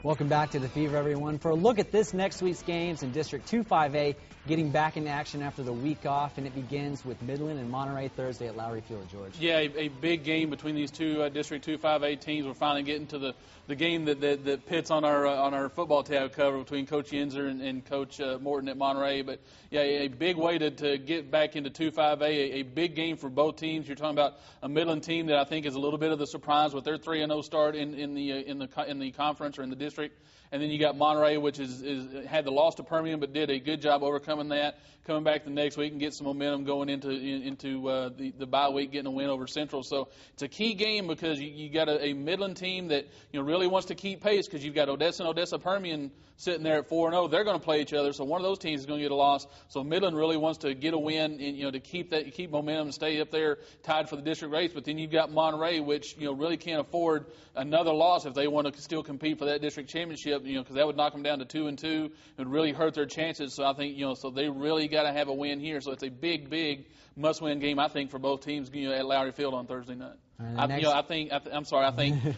Welcome back to The Fever, everyone, for a look at this next week's games in District 2-5A, getting back into action after the week off, and it begins with Midland and Monterey Thursday at Lowry Field, George. Yeah, a big game between these two District 2-5A teams. We're finally getting to the game that pits on our football tab cover between Coach Yenzer and Coach Morton at Monterey. But yeah, a big way to get back into 2-5A, a big game for both teams. You're talking about a Midland team that I think is a little bit of the surprise with their 3-0 start in the conference or in the district. And then you got Monterey, which had the loss to Permian, but did a good job overcoming that, coming back the next week and get some momentum going into the bye week, getting a win over Central. So it's a key game because you got a Midland team that really wants to keep pace because you've got Odessa and Odessa Permian sitting there at 4-0. They're going to play each other, so one of those teams is going to get a loss. So Midland really wants to get a win and to keep momentum and stay up there tied for the district race. But then you've got Monterey, which really can't afford another loss if they want to still compete for that district championship. Because that would knock them down to 2-2. It would really hurt their chances. So I think so they really got to have a win here. So it's a big must-win game, I think, for both teams at Lowry Field on Thursday night. I think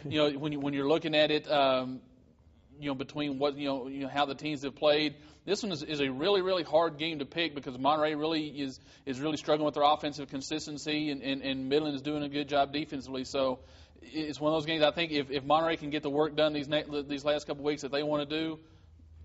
when you're looking at it, between what how the teams have played, this one is a really hard game to pick because Monterey really is really struggling with their offensive consistency, and Midland is doing a good job defensively. So it's one of those games. I think if Monterey can get the work done these last couple of weeks that they want to do,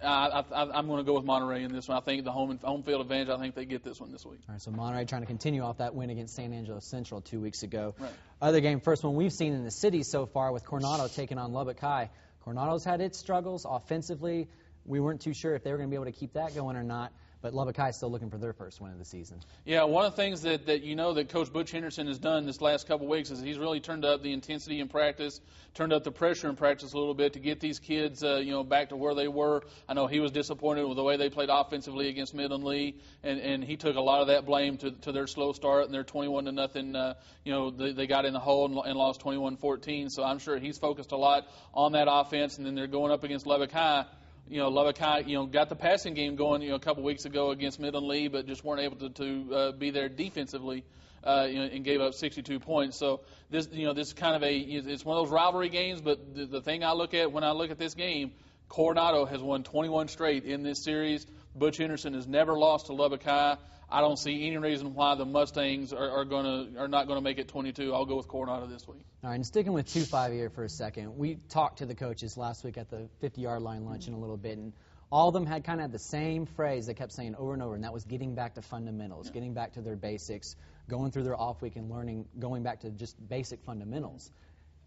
I'm going to go with Monterey in this one. I think the home field advantage. I think they get this one this week. All right, so Monterey trying to continue off that win against San Angelo Central 2 weeks ago. Right. Other game, first one we've seen in the city so far with Coronado taking on Lubbock High. Coronado's had its struggles offensively. We weren't too sure if they were going to be able to keep that going or not, but Lubbock High is still looking for their first win of the season. Yeah, one of the things that that Coach Butch Henderson has done this last couple of weeks is he's really turned up the intensity in practice, turned up the pressure in practice a little bit to get these kids back to where they were. I know he was disappointed with the way they played offensively against Midland Lee, and he took a lot of that blame to their slow start and their 21-0. They got in the hole and lost 21-14. So I'm sure he's focused a lot on that offense, and then they're going up against Lubbock High. Lubbock High, got the passing game going, a couple weeks ago against Midland Lee, but just weren't able to be there defensively, and gave up 62 points. So this is kind of it's one of those rivalry games. But the thing I look at when I look at this game, Coronado has won 21 straight in this series. Butch Henderson has never lost to Lubbock High. I don't see any reason why the Mustangs are not going to make it 22. I'll go with Coronado this week. All right, and sticking with 2-5 here for a second, we talked to the coaches last week at the 50-yard line luncheon a little bit, and all of them had kind of the same phrase they kept saying over and over, and that was getting back to fundamentals, getting back to their basics, going through their off week and learning, going back to just basic fundamentals.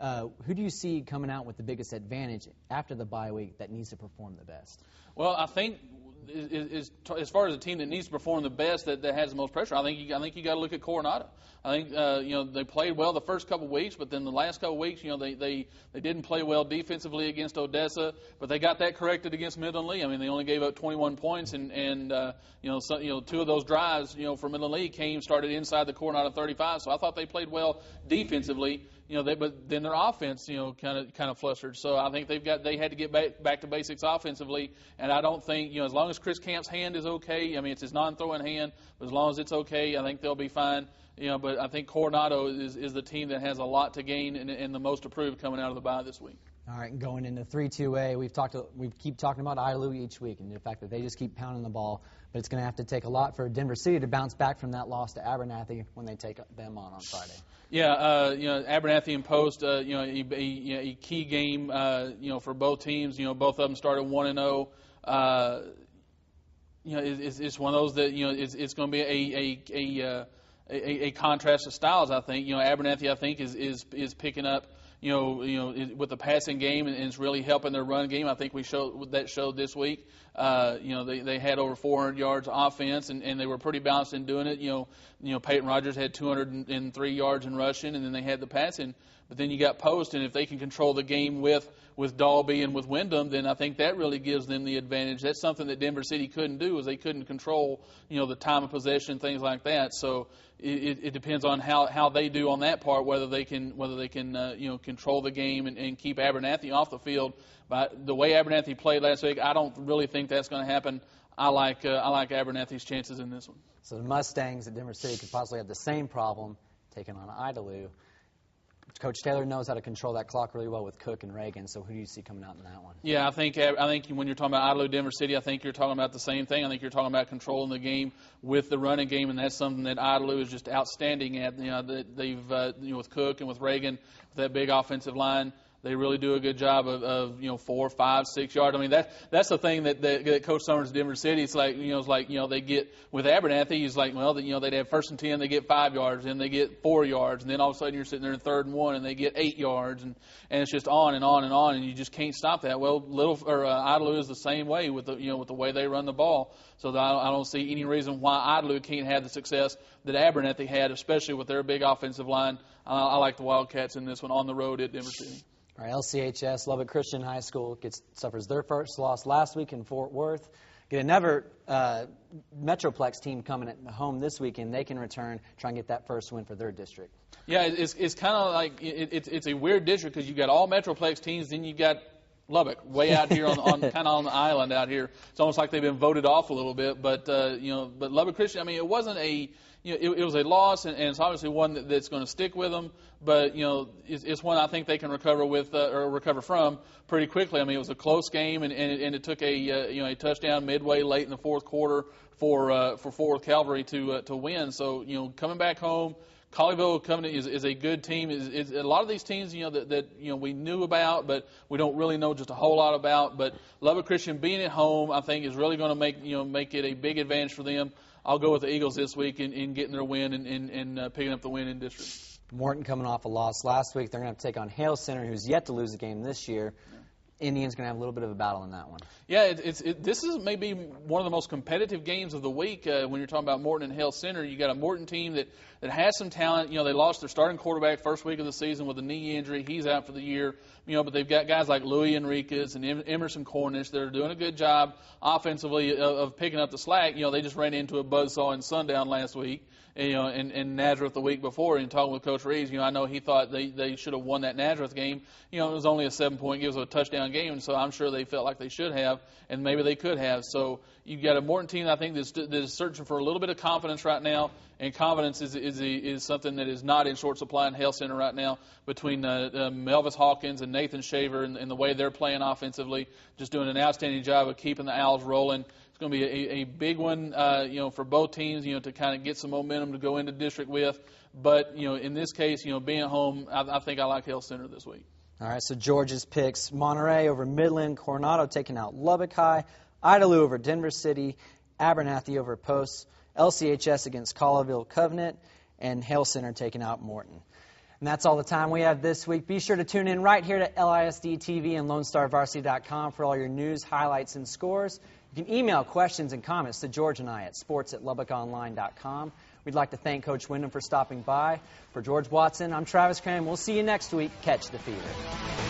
Who do you see coming out with the biggest advantage after the bye week that needs to perform the best? Well, I think as far as a team that needs to perform the best, that has the most pressure, I think you got to look at Coronado. I think they played well the first couple of weeks, but then the last couple of weeks, they didn't play well defensively against Odessa, but they got that corrected against Midland Lee. I mean, they only gave up 21 points, and two of those drives, for Midland Lee started inside the Coronado 35. So I thought they played well defensively. But then their offense, kind of flustered. So I think they had to get back to basics offensively. And I don't think, as long as Chris Camp's hand is okay, I mean, it's his non-throwing hand, but as long as it's okay, I think they'll be fine. But I think Coronado is the team that has a lot to gain and the most approved coming out of the bye this week. All right, going into 3-2A, we keep talking about Idalou each week and the fact that they just keep pounding the ball, but it's going to have to take a lot for Denver City to bounce back from that loss to Abernathy when they take them on Friday. Yeah, Abernathy and Post, a key game, for both teams. Both of them started 1-0. It's one of those that it's going to be a contrast of styles. I think Abernathy, I think, is picking up. With the passing game, and it's really helping their run game. I think we showed this week. They had over 400 yards offense, and they were pretty balanced in doing it. Peyton Rogers had 203 yards in rushing, and then they had the passing. But then you got Post, and if they can control the game with Dalby and with Wyndham, then I think that really gives them the advantage. That's something that Denver City couldn't do, is they couldn't control, the time of possession, things like that. So it depends on how they do on that part, whether they can control the game and keep Abernathy off the field. But the way Abernathy played last week, I don't really think that's going to happen. I like Abernathy's chances in this one. So the Mustangs at Denver City could possibly have the same problem taking on Idalou. Coach Taylor knows how to control that clock really well with Cook and Reagan, so who do you see coming out in that one? Yeah, I think when you're talking about Idalou, Denver City, I think you're talking about the same thing. I think you're talking about controlling the game with the running game, and that's something that Idalou is just outstanding at. They've with Cook and with Reagan, with that big offensive line, they really do a good job of 4, 5, 6 yards. I mean, that's the thing that Coach Summers at Denver City. It's like they get with Abernathy. He's like, well, they'd have 1st and 10, they get 5 yards, then they get 4 yards, and then all of a sudden you're sitting there in 3rd and 1, and they get 8 yards, and it's just on and on and on, and you just can't stop that. Well, Idalou is the same way with the way they run the ball. So I don't see any reason why Idalou can't have the success that Abernathy had, especially with their big offensive line. I like the Wildcats in this one on the road at Denver City. All right, LCHS, Lubbock Christian High School, suffers their first loss last week in Fort Worth. Get another Metroplex team coming at home this weekend. They can return, try and get that first win for their district. Yeah, it's kind of like it's a weird district because you got all Metroplex teams, then you got Lubbock way out here on kind of on the island out here. It's almost like they've been voted off a little bit, but Lubbock Christian. I mean, it wasn't a. It was a loss, and it's obviously one that's going to stick with them. But it's one I think they can recover from pretty quickly. I mean, it was a close game, and it took a touchdown midway late in the 4th quarter for Fort Worth Cavalry to win. So coming back home, Colleyville is a good team. Is a lot of these teams that we knew about, but we don't really know just a whole lot about. But Lubbock Christian being at home, I think, is really going to make it a big advantage for them. I'll go with the Eagles this week in getting their win and picking up the win in district. Morton coming off a loss last week. They're going to have to take on Hale Center, who's yet to lose a game this year. Indians going to have a little bit of a battle in that one. Yeah, this is maybe one of the most competitive games of the week when you're talking about Morton and Hale Center. You got a Morton team that has some talent. They lost their starting quarterback first week of the season with a knee injury. He's out for the year. But they've got guys like Louis Enriquez and Emerson Cornish that are doing a good job offensively of picking up the slack. They just ran into a buzzsaw in Sundown last week. And Nazareth the week before, and talking with Coach Reeves, I know he thought they should have won that Nazareth game. It was only a 7-point game, it was a touchdown game, and so I'm sure they felt like they should have, and maybe they could have. So you've got a Morton team, I think, that is searching for a little bit of confidence right now, and confidence is something that is not in short supply in Hale Center right now between Melvis Hawkins and Nathan Shaver and the way they're playing offensively, just doing an outstanding job of keeping the Owls rolling. It's going to be a big one, for both teams, to kind of get some momentum to go into district with. But, in this case, being at home, I think I like Hale Center this week. All right, so George's picks: Monterey over Midland, Coronado taking out Lubbock High, Idalou over Denver City, Abernathy over Post, LCHS against Colleyville Covenant, and Hale Center taking out Morton. And that's all the time we have this week. Be sure to tune in right here to LISD TV and LoneStarVarsity.com for all your news, highlights, and scores. You can email questions and comments to George and I at sports@LubbockOnline.com. We'd like to thank Coach Wyndham for stopping by. For George Watson, I'm Travis Cram. We'll see you next week. Catch the Fever.